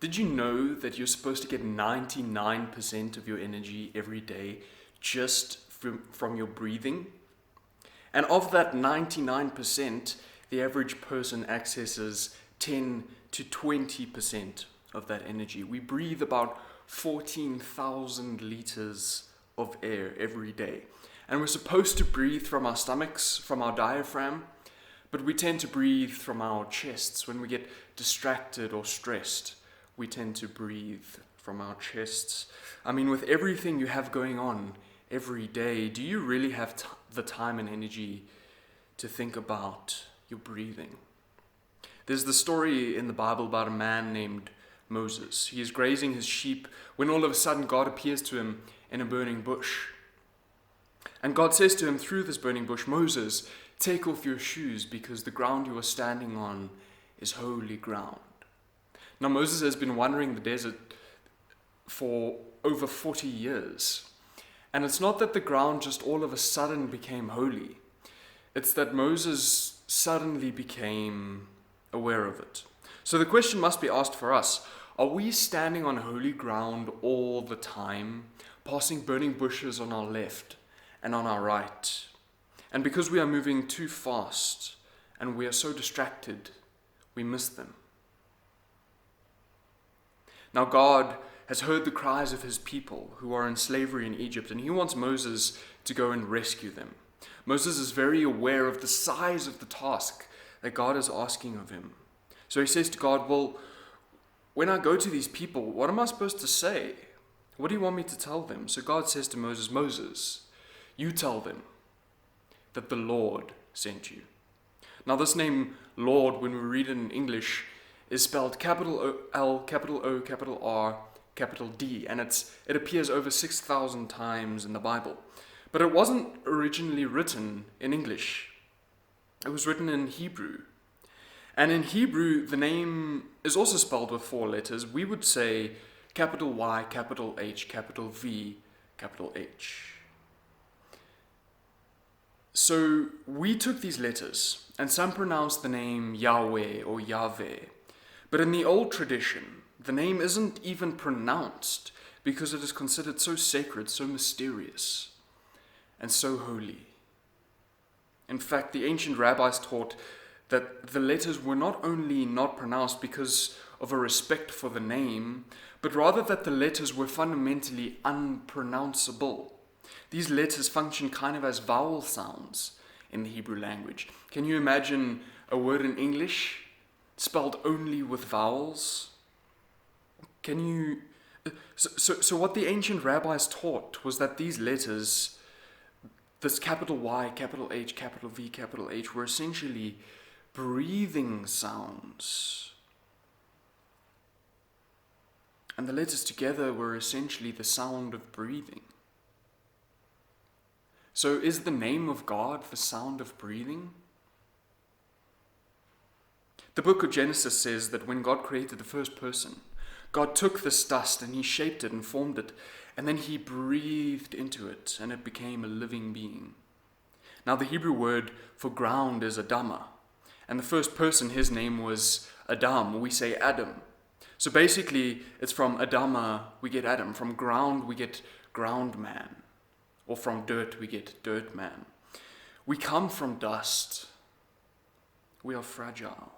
Did you know that you're supposed to get 99% of your energy every day just from your breathing? And of that 99%, the average person accesses 10 to 20% of that energy. We breathe about 14,000 liters of air every day. And we're supposed to breathe from our stomachs, from our diaphragm, but we tend to breathe from our chests. When we get distracted or stressed, we tend to breathe from our chests. I mean, with everything you have going on every day, do you really have the time and energy to think about your breathing? There's the story in the Bible about a man named Moses. He is grazing his sheep when all of a sudden God appears to him in a burning bush. And God says to him through this burning bush, "Moses, take off your shoes because the ground you are standing on is holy ground." Now Moses has been wandering the desert for over 40 years. And it's not that the ground just all of a sudden became holy. It's that Moses suddenly became aware of it. So the question must be asked for us: are we standing on holy ground all the time, passing burning bushes on our left and on our right? And because we are moving too fast and we are so distracted, we miss them. Now God has heard the cries of his people who are in slavery in Egypt, and he wants Moses to go and rescue them. Moses is very aware of the size of the task that God is asking of him. So he says to God, "Well, when I go to these people, what am I supposed to say? What do you want me to tell them?" So God says to Moses, "Moses, you tell them that the Lord sent you." Now this name Lord, when we read it in English, is spelled capital L, capital O, capital R, capital D, and it appears over 6,000 times in the Bible. But it wasn't originally written in English. It was written in Hebrew. And in Hebrew, the name is also spelled with 4 letters. We would say capital Y, capital H, capital V, capital H. So we took these letters, and some pronounced the name Yahweh or Yahweh. But in the old tradition, the name isn't even pronounced because it is considered so sacred, so mysterious, and so holy. In fact, the ancient rabbis taught that the letters were not only not pronounced because of a respect for the name, but rather that the letters were fundamentally unpronounceable. These letters function kind of as vowel sounds in the Hebrew language. Can you imagine a word in English spelled only with vowels? So what the ancient rabbis taught was that these letters, this capital Y, capital H, capital V, capital H, were essentially breathing sounds. And the letters together were essentially the sound of breathing. So is the name of God the sound of breathing? The book of Genesis says that when God created the first person, God took this dust and he shaped it and formed it, and then he breathed into it and it became a living being. Now the Hebrew word for ground is Adamah, and the first person, his name was Adam. We say Adam. So basically it's from Adamah we get Adam, from ground we get ground man, or from dirt we get dirt man. We come from dust. We are fragile.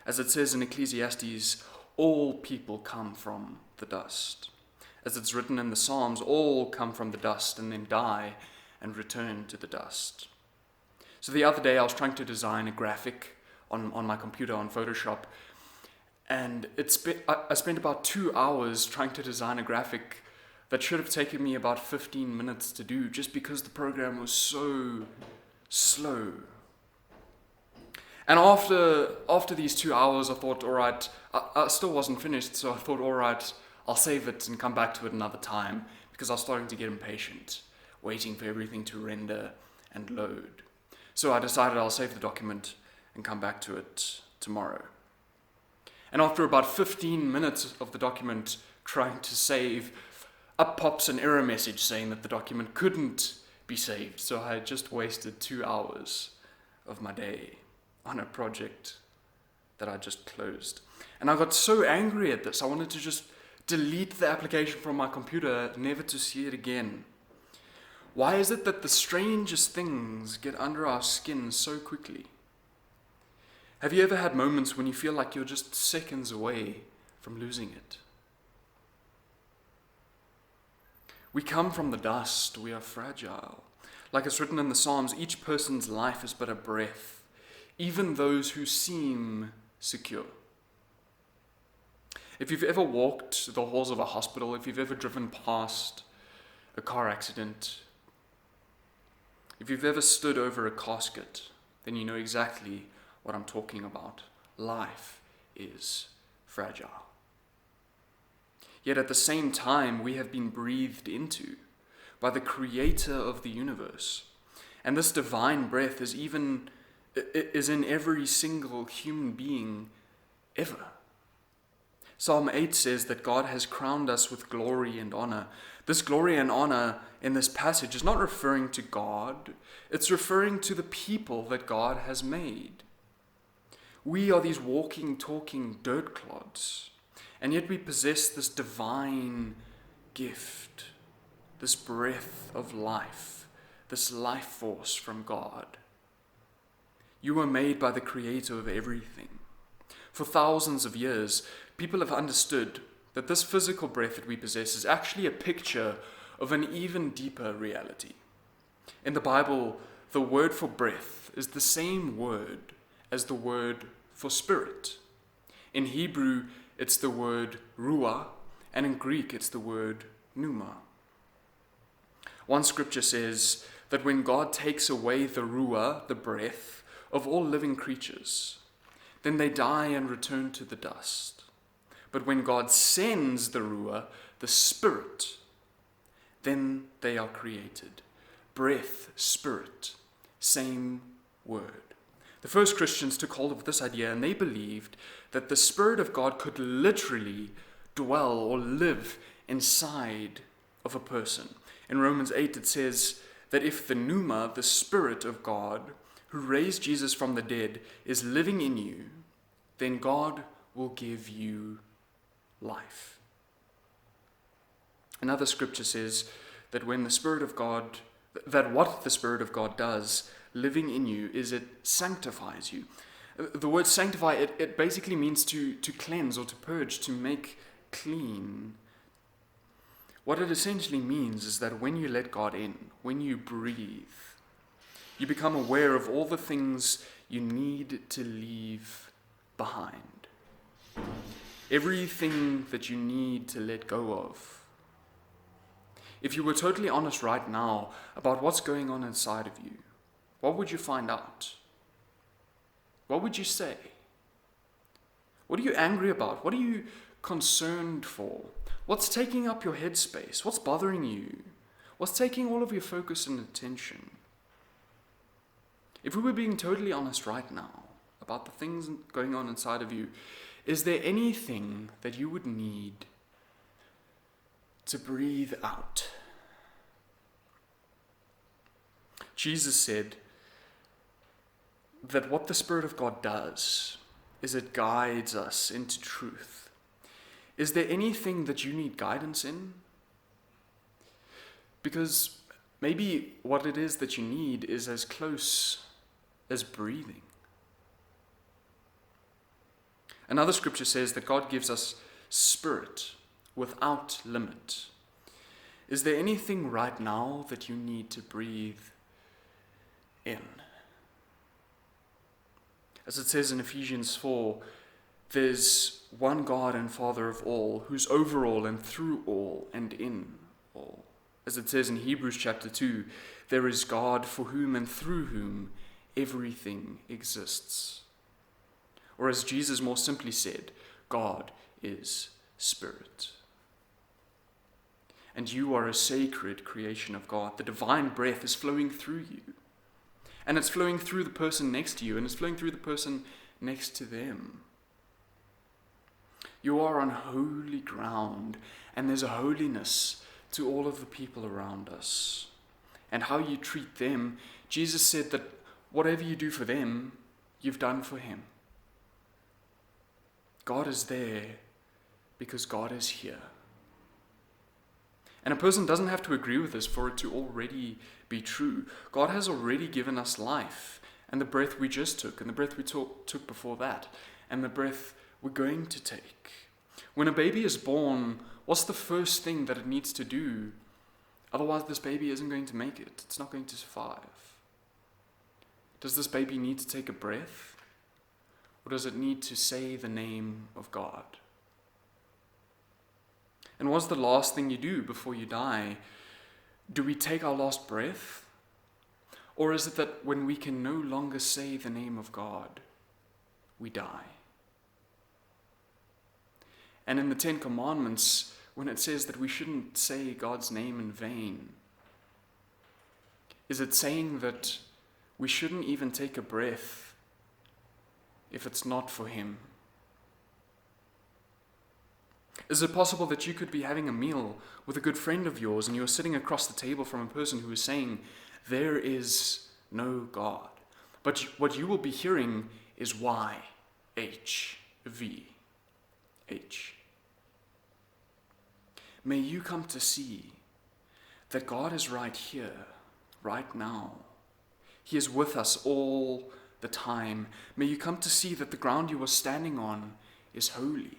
As it says in Ecclesiastes, all people come from the dust. As it's written in the Psalms, all come from the dust and then die and return to the dust. So the other day I was trying to design a graphic on my computer on Photoshop, and I spent about 2 hours trying to design a graphic that should have taken me about 15 minutes to do, just because the program was so slow. And after these 2 hours, I thought, all right, I still wasn't finished, so I thought, all right, I'll save it and come back to it another time, because I was starting to get impatient, waiting for everything to render and load. So I decided I'll save the document and come back to it tomorrow. And after about 15 minutes of the document trying to save, up pops an error message saying that the document couldn't be saved. So I had just wasted 2 hours of my day on a project that I just closed. And I got so angry at this, I wanted to just delete the application from my computer, never to see it again. Why is it that the strangest things get under our skin so quickly? Have you ever had moments when you feel like you're just seconds away from losing it? We come from the dust, we are fragile. Like it's written in the Psalms, each person's life is but a breath, even those who seem secure. If you've ever walked the halls of a hospital, if you've ever driven past a car accident, if you've ever stood over a casket, then you know exactly what I'm talking about. Life is fragile. Yet at the same time, we have been breathed into by the Creator of the universe. And this divine breath is in every single human being ever. Psalm 8 says that God has crowned us with glory and honor. This glory and honor in this passage is not referring to God, it's referring to the people that God has made. We are these walking, talking dirt clods, and yet we possess this divine gift, this breath of life, this life force from God. You were made by the Creator of everything. For thousands of years, people have understood that this physical breath that we possess is actually a picture of an even deeper reality. In the Bible, the word for breath is the same word as the word for spirit. In Hebrew, it's the word ruah, and in Greek, it's the word pneuma. One scripture says that when God takes away the ruah, the breath, of all living creatures, then they die and return to the dust. But when God sends the ruah, the spirit, then they are created. Breath, spirit, same word. The first Christians took hold of this idea, and they believed that the Spirit of God could literally dwell or live inside of a person. In Romans 8 it says that if the pneuma, the Spirit of God, who raised Jesus from the dead, is living in you, then God will give you life. Another scripture says that when the Spirit of God, that what the Spirit of God does living in you is it sanctifies you. The word sanctify, it basically means to cleanse or to purge, to make clean. What it essentially means is that when you let God in, when you breathe, you become aware of all the things you need to leave behind. Everything that you need to let go of. If you were totally honest right now about what's going on inside of you, what would you find out? What would you say? What are you angry about? What are you concerned for? What's taking up your headspace? What's bothering you? What's taking all of your focus and attention? If we were being totally honest right now about the things going on inside of you, is there anything that you would need to breathe out? Jesus said that what the Spirit of God does is it guides us into truth. Is there anything that you need guidance in? Because maybe what it is that you need is as close as breathing. Another scripture says that God gives us spirit without limit. Is there anything right now that you need to breathe in? As it says in Ephesians 4, there's one God and Father of all, who's over all and through all and in all. As it says in Hebrews chapter 2, there is God for whom and through whom everything exists. Or as Jesus more simply said, God is spirit. And you are a sacred creation of God. The divine breath is flowing through you. And it's flowing through the person next to you, and it's flowing through the person next to them. You are on holy ground, and there's a holiness to all of the people around us. And how you treat them, Jesus said that whatever you do for them, you've done for him. God is there because God is here. And a person doesn't have to agree with this for it to already be true. God has already given us life, and the breath we just took, and the breath we took before that, and the breath we're going to take. When a baby is born, what's the first thing that it needs to do? Otherwise, this baby isn't going to make it. It's not going to survive. Does this baby need to take a breath? Or does it need to say the name of God? And what's the last thing you do before you die? Do we take our last breath? Or is it that when we can no longer say the name of God, we die? And in the Ten Commandments, when it says that we shouldn't say God's name in vain, is it saying that we shouldn't even take a breath if it's not for Him? Is it possible that you could be having a meal with a good friend of yours and you're sitting across the table from a person who is saying, there is no God? But what you will be hearing is Y, H, V, H. May you come to see that God is right here, right now. He is with us all the time. May you come to see that the ground you are standing on is holy.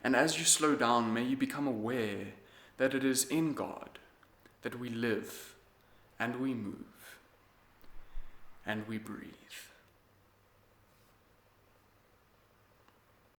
And as you slow down, may you become aware that it is in God that we live and we move and we breathe.